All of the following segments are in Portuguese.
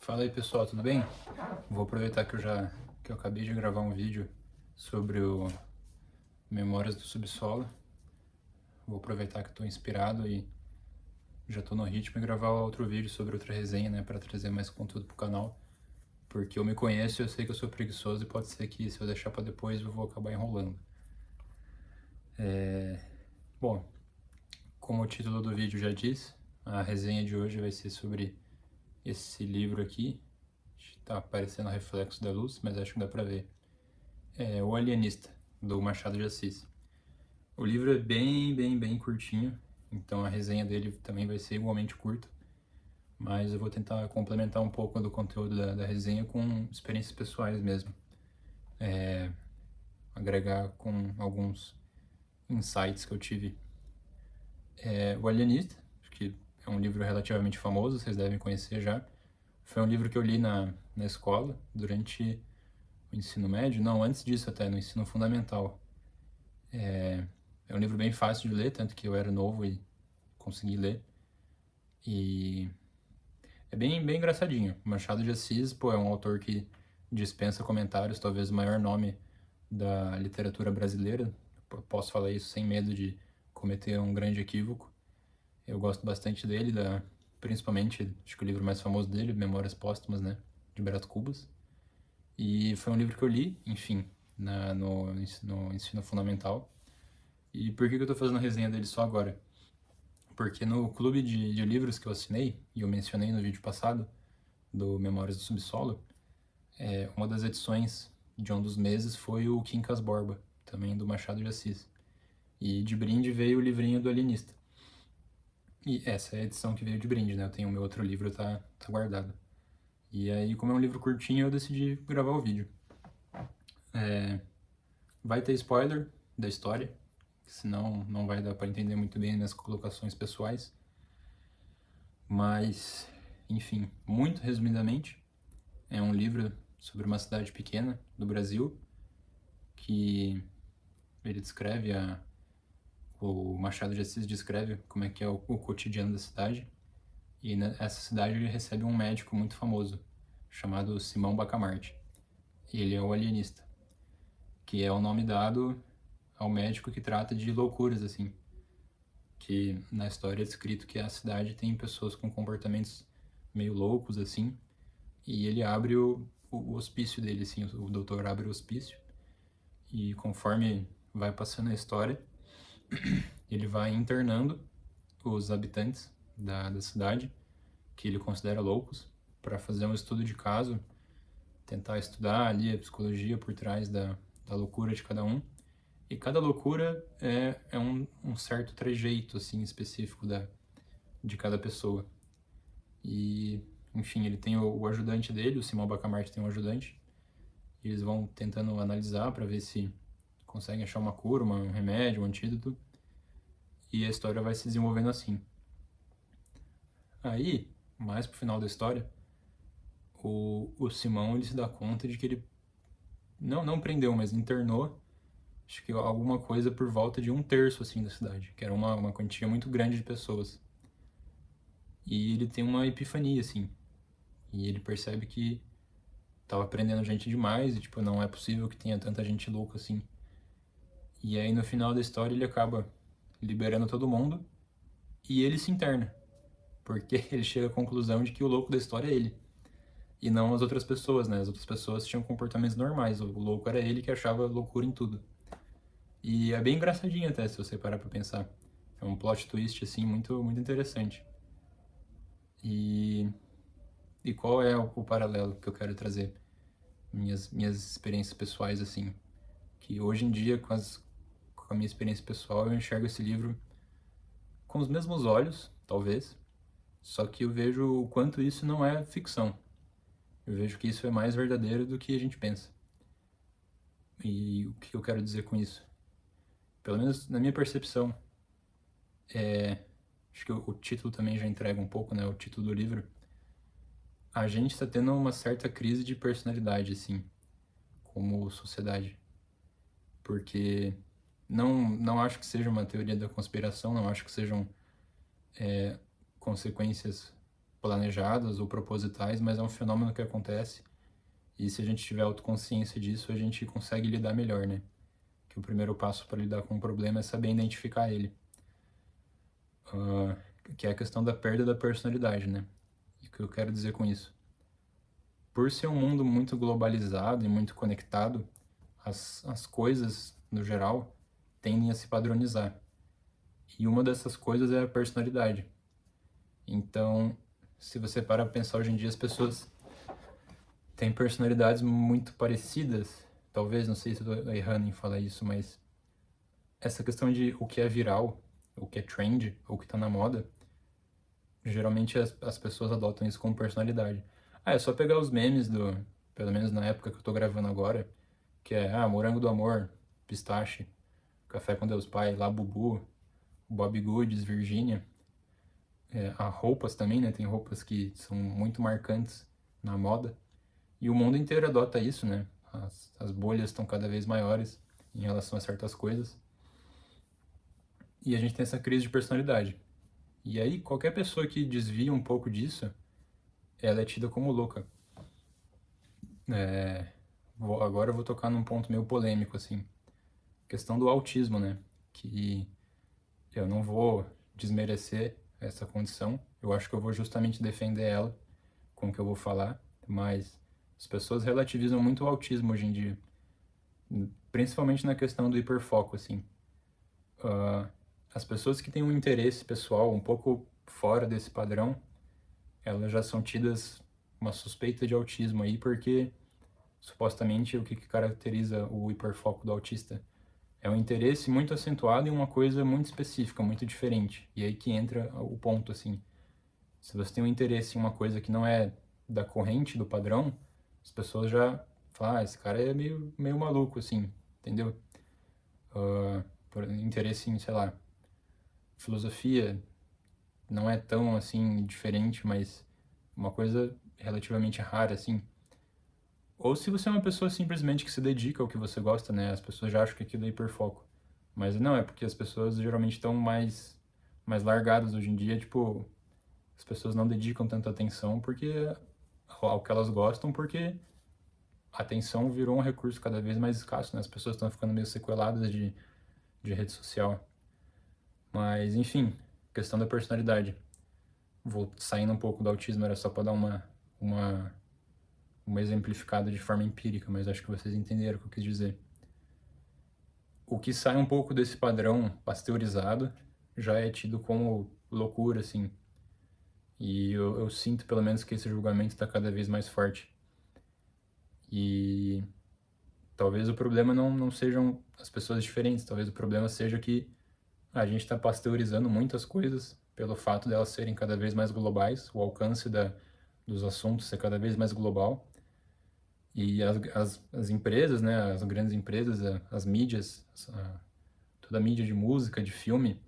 Fala aí pessoal, tudo bem? Vou aproveitar que eu acabei de gravar um vídeo sobre o Memórias do Subsolo. Vou aproveitar que estou inspirado e já estou no ritmo e gravar outro vídeo sobre outra resenha, né, para trazer mais conteúdo pro canal. Porque eu me conheço, eu sei que eu sou preguiçoso e pode ser que se eu deixar para depois eu vou acabar enrolando. Bom, como o título do vídeo já diz, a resenha de hoje vai ser sobre esse livro aqui. Tá aparecendo reflexo da luz, mas acho que dá pra ver. É O Alienista, do Machado de Assis. O livro é bem curtinho, então a resenha dele também vai ser igualmente curta, mas eu vou tentar complementar um pouco do conteúdo da resenha com experiências pessoais mesmo. Agregar com alguns insights que eu tive. O Alienista, acho que é um livro relativamente famoso, vocês devem conhecer já. Foi um livro que eu li na escola, durante o ensino médio, não, antes disso até, no ensino fundamental. É um livro bem fácil de ler, tanto que eu era novo e consegui ler. E é bem engraçadinho. Machado de Assis, pô, é um autor que dispensa comentários, talvez o maior nome da literatura brasileira. Posso falar isso sem medo de cometer um grande equívoco. Eu gosto bastante dele, principalmente, acho que o livro mais famoso dele, Memórias Póstumas, né, de Brás Cubas. E foi um livro que eu li, enfim, no ensino fundamental. E por que eu tô fazendo a resenha dele só agora? Porque no clube de livros que eu assinei, e eu mencionei no vídeo passado, do Memórias do Subsolo, uma das edições de um dos meses foi o Quincas Borba, também do Machado de Assis. E de brinde veio o livrinho do Alienista. E essa é a edição que veio de brinde, né? Eu tenho o meu outro livro, tá guardado. E aí, como é um livro curtinho, eu decidi gravar o vídeo. Vai ter spoiler da história, senão não vai dar para entender muito bem nas colocações pessoais. Mas, enfim, muito resumidamente, é um livro sobre uma cidade pequena do Brasil que ele descreve o Machado de Assis descreve como é que é o cotidiano da cidade. E nessa cidade ele recebe um médico muito famoso chamado Simão Bacamarte. Ele é o alienista, que é o nome dado ao médico que trata de loucuras assim, que na história é descrito que a cidade tem pessoas com comportamentos meio loucos assim, e ele abre o hospício dele, assim, o doutor abre o hospício, e conforme vai passando a história, ele vai internando os habitantes da cidade, que ele considera loucos, para fazer um estudo de caso, tentar estudar ali a psicologia por trás da loucura de cada um. E cada loucura é um certo trejeito assim, específico de cada pessoa. E, enfim, ele tem o ajudante dele, o Simão Bacamarte tem um ajudante. E eles vão tentando analisar para ver se conseguem achar uma cura, um remédio, um antídoto. E a história vai se desenvolvendo assim. Aí, mais pro final da história, o Simão ele se dá conta de que ele não prendeu, mas internou, acho que alguma coisa por volta de um terço assim da cidade, que era uma quantia muito grande de pessoas. E ele tem uma epifania assim. E ele percebe que tava prendendo gente demais e tipo, não é possível que tenha tanta gente louca assim. E aí no final da história ele acaba liberando todo mundo e ele se interna, porque ele chega à conclusão de que o louco da história é ele e não as outras pessoas, né? As outras pessoas tinham comportamentos normais, o louco era ele que achava loucura em tudo. E é bem engraçadinho até, se você parar pra pensar. É um plot twist, assim, muito interessante. E, e qual é o paralelo que eu quero trazer? Minhas experiências pessoais, assim. Que hoje em dia, com a minha experiência pessoal, eu enxergo esse livro com os mesmos olhos, talvez. Só que eu vejo o quanto isso não é ficção. Eu vejo que isso é mais verdadeiro do que a gente pensa. E o que eu quero dizer com isso? Pelo menos na minha percepção, acho que o título também já entrega um pouco, né? O título do livro. A gente está tendo uma certa crise de personalidade, assim, como sociedade. Porque não acho que seja uma teoria da conspiração, não acho que sejam consequências planejadas ou propositais, mas é um fenômeno que acontece. E se a gente tiver autoconsciência disso, a gente consegue lidar melhor, né? Que o primeiro passo para lidar com o problema é saber identificar ele. Que é a questão da perda da personalidade, né? E o que eu quero dizer com isso? Por ser um mundo muito globalizado e muito conectado, as coisas, no geral, tendem a se padronizar. E uma dessas coisas é a personalidade. Então, se você parar para pensar hoje em dia, as pessoas têm personalidades muito parecidas. Talvez, não sei se eu estou errando em falar isso, mas essa questão de o que é viral, o que é trend, ou o que está na moda, geralmente as pessoas adotam isso como personalidade. É só pegar os memes pelo menos na época que eu tô gravando agora, que é, morango do amor, pistache, café com Deus Pai, Labubu, Bob Goods, Virgínia. Há roupas também, né? Tem roupas que são muito marcantes na moda. E o mundo inteiro adota isso, né? As bolhas estão cada vez maiores em relação a certas coisas. E a gente tem essa crise de personalidade. E aí, qualquer pessoa que desvia um pouco disso, ela é tida como louca. Agora eu vou tocar num ponto meio polêmico, assim. Questão do autismo, né? Que eu não vou desmerecer essa condição. Eu acho que eu vou justamente defender ela com o que eu vou falar. Mas as pessoas relativizam muito o autismo hoje em dia. Principalmente na questão do hiperfoco, assim. As pessoas que têm um interesse pessoal um pouco fora desse padrão, elas já são tidas uma suspeita de autismo aí, porque supostamente o que caracteriza o hiperfoco do autista é um interesse muito acentuado em uma coisa muito específica, muito diferente. E aí que entra o ponto, assim. Se você tem um interesse em uma coisa que não é da corrente, do padrão, as pessoas já falam, esse cara é meio maluco, assim, entendeu? Por interesse em, sei lá, filosofia, não é tão, assim, diferente, mas uma coisa relativamente rara, assim. Ou se você é uma pessoa simplesmente que se dedica ao que você gosta, né? As pessoas já acham que aquilo é hiperfoco. Mas não, é porque as pessoas geralmente estão mais largadas hoje em dia, tipo, as pessoas não dedicam tanta atenção ao que elas gostam, porque a atenção virou um recurso cada vez mais escasso, né? As pessoas estão ficando meio sequeladas de rede social. Mas, enfim, questão da personalidade. Vou saindo um pouco do autismo, era só para dar uma exemplificada de forma empírica, mas acho que vocês entenderam o que eu quis dizer. O que sai um pouco desse padrão pasteurizado já é tido como loucura, assim. E eu sinto, pelo menos, que esse julgamento está cada vez mais forte. E talvez o problema não sejam as pessoas diferentes, talvez o problema seja que a gente está pasteurizando muitas coisas pelo fato delas serem cada vez mais globais, o alcance dos assuntos ser cada vez mais global. E as empresas, né, as grandes empresas, as mídias, toda a mídia de música, de filme,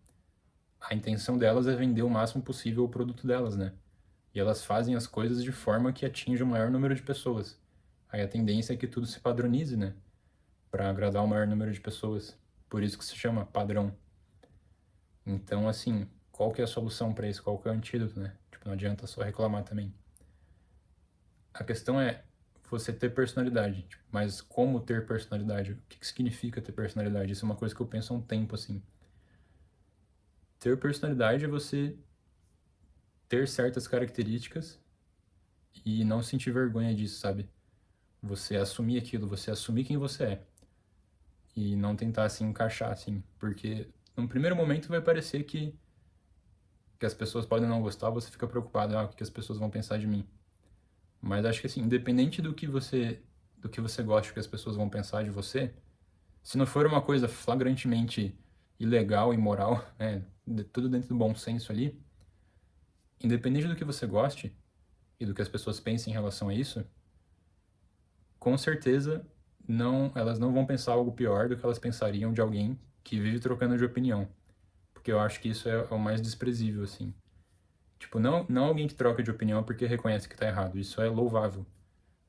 a intenção delas é vender o máximo possível o produto delas, né? E elas fazem as coisas de forma que atinja o maior número de pessoas. Aí a tendência é que tudo se padronize, né? Para agradar o maior número de pessoas. Por isso que se chama padrão. Então, assim, qual que é a solução para isso? Qual que é o antídoto, né? Tipo, não adianta só reclamar também. A questão é você ter personalidade, tipo, mas como ter personalidade? O que significa ter personalidade? Isso é uma coisa que eu penso há um tempo, assim. Ter personalidade é você ter certas características e não sentir vergonha disso, sabe? Você assumir aquilo, você assumir quem você é. E não tentar se encaixar, assim. Porque num primeiro momento vai parecer que as pessoas podem não gostar, você fica preocupado, o que as pessoas vão pensar de mim. Mas acho que assim, independente do que você gosta, que as pessoas vão pensar de você, se não for uma coisa flagrantemente ilegal, imoral, né, tudo dentro do bom senso ali, independente do que você goste e do que as pessoas pensem em relação a isso, com certeza elas não vão pensar algo pior do que elas pensariam de alguém que vive trocando de opinião. Porque eu acho que isso é o mais desprezível, assim. Tipo, não alguém que troca de opinião porque reconhece que tá errado. Isso é louvável.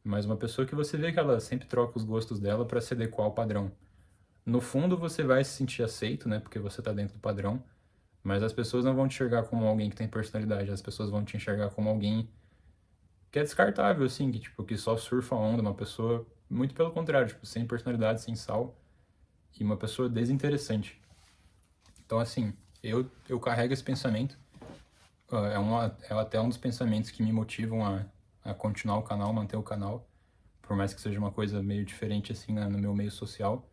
Mas uma pessoa que você vê que ela sempre troca os gostos dela para se adequar ao padrão. No fundo, você vai se sentir aceito, né? Porque você tá dentro do padrão. Mas as pessoas não vão te enxergar como alguém que tem personalidade, as pessoas vão te enxergar como alguém que é descartável, assim, que, tipo, que só surfa a onda, uma pessoa, muito pelo contrário, tipo, sem personalidade, sem sal, e uma pessoa desinteressante. Então, assim, eu carrego esse pensamento, é até um dos pensamentos que me motivam a continuar o canal, manter o canal, por mais que seja uma coisa meio diferente, assim, no meu meio social,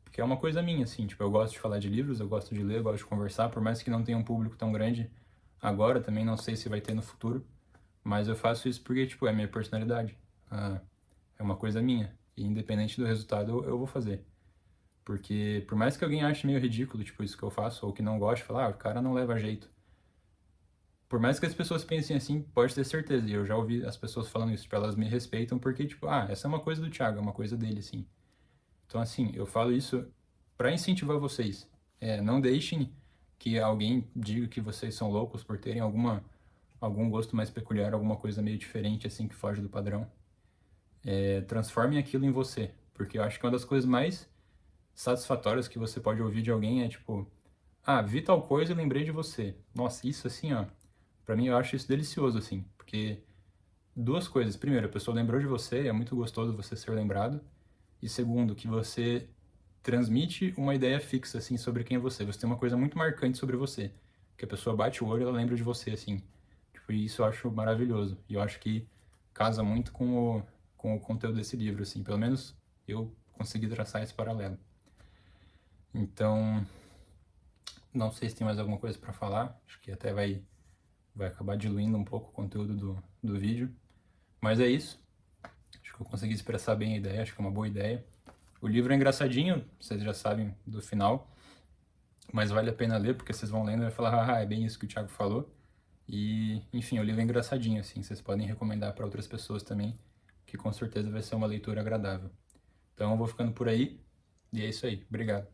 porque é uma coisa minha, assim, tipo, eu gosto de falar de livros, eu gosto de ler, eu gosto de conversar, por mais que não tenha um público tão grande agora, também não sei se vai ter no futuro, mas eu faço isso porque, tipo, é minha personalidade, é uma coisa minha, e independente do resultado eu vou fazer. Porque por mais que alguém ache meio ridículo, tipo, isso que eu faço, ou que não goste, falar, o cara não leva jeito. Por mais que as pessoas pensem assim, pode ter certeza, e eu já ouvi as pessoas falando isso, tipo, elas me respeitam porque, tipo, essa é uma coisa do Thiago, é uma coisa dele, assim. Então, assim, eu falo isso para incentivar vocês. Não deixem que alguém diga que vocês são loucos por terem algum gosto mais peculiar, alguma coisa meio diferente, assim, que foge do padrão. Transformem aquilo em você, porque eu acho que uma das coisas mais satisfatórias que você pode ouvir de alguém é tipo, vi tal coisa e lembrei de você. Nossa, isso assim, ó, pra mim eu acho isso delicioso, assim, porque duas coisas. Primeiro, a pessoa lembrou de você, é muito gostoso você ser lembrado. E segundo, que você transmite uma ideia fixa, assim, sobre quem é você. Você tem uma coisa muito marcante sobre você, que a pessoa bate o olho e ela lembra de você, assim. Tipo, e isso eu acho maravilhoso. E eu acho que casa muito com o conteúdo desse livro, assim. Pelo menos eu consegui traçar esse paralelo. Então, não sei se tem mais alguma coisa para falar. Acho que até vai acabar diluindo um pouco o conteúdo do vídeo. Mas é isso. Acho que eu consegui expressar bem a ideia. Acho que é uma boa ideia. O livro é engraçadinho, vocês já sabem do final. Mas vale a pena ler, porque vocês vão lendo e vai falar, é bem isso que o Thiago falou. E, enfim, o livro é engraçadinho, assim. Vocês podem recomendar para outras pessoas também, que com certeza vai ser uma leitura agradável. Então, eu vou ficando por aí. E é isso aí. Obrigado.